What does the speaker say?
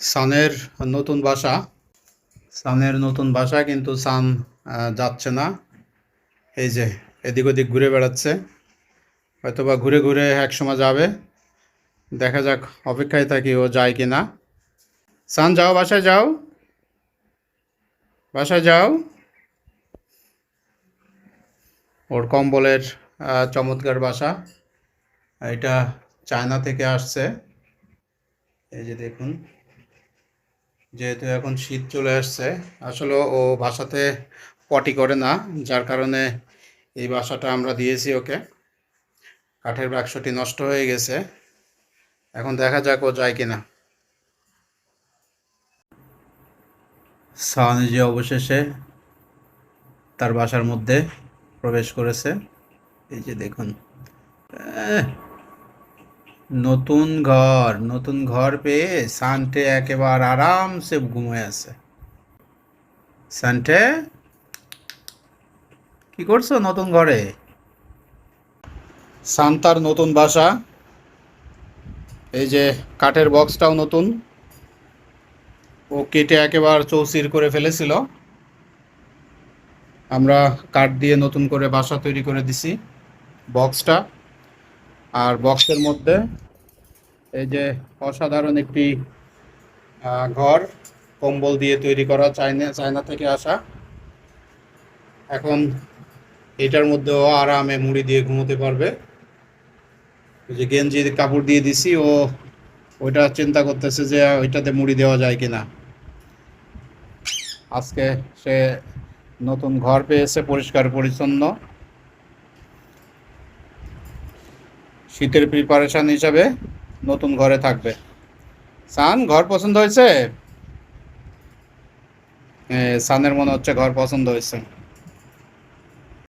সানের নতুন বাসা। সানের নতুন বাসা, কিন্তু সান যাচ্ছে না। এই যে এদিক ওদিক ঘুরে বেড়াচ্ছে, হয়তোবা ঘুরে ঘুরে এক সময় যাবে। দেখা যাক, অপেক্ষায় থাকি ও যায় কি না। সান যাও, বাসায় যাও, বাসায় যাও। ওর কম্বলের চমৎকার বাসা। এটা চায়না থেকে আসছে। এই যে দেখুন, যেহেতু এখন শীত চলে আসছে, আসলে ও বাসাতে পটি করে না, যার কারণে এই বাসাটা আমরা দিয়েছি ওকে। কাঠের বাক্সটি নষ্ট হয়ে গেছে, এখন দেখা যাক ও যায় কিনা। সাওয়ানি যে অবশেষে তার বাসার মধ্যে প্রবেশ করেছে। এই যে দেখুন, আহ, নতুন ঘর পেয়ে সানটে একেবারে আরামসে ঘুমিয়ে আছে। সানটে, কি করছো নতুন ঘরে? সান তার নতুন বাসা, এই যে কাঠের বক্সটাও নতুন, ও কেটে একেবারে চৌচির করে ফেলেছিল। আমরা কাঠ দিয়ে নতুন করে বাসা তৈরি করে দিছি বক্সটা। আর বক্সের মধ্যে এই যে অসাধারণ একটি ঘর, কম্বল দিয়ে তৈরি করা, চায়না থেকে আসা। এখন এটার মধ্যেও আরামে মুড়ি দিয়ে ঘুমোতে পারবে। ওই যে গেঞ্জি কাপড় দিয়ে দিছি, ও ওইটা চিন্তা করতেছে যে ওইটাতে মুড়ি দেওয়া যায় কিনা। আজকে সে নতুন ঘর পেয়েছে, পরিষ্কার পরিচ্ছন্ন। শীতের প্রিপারেশন হিসাবে নতুন ঘরে থাকবে। সান, ঘর পছন্দ হয়েছে? সানের মনে হচ্ছে ঘর পছন্দ হয়েছে।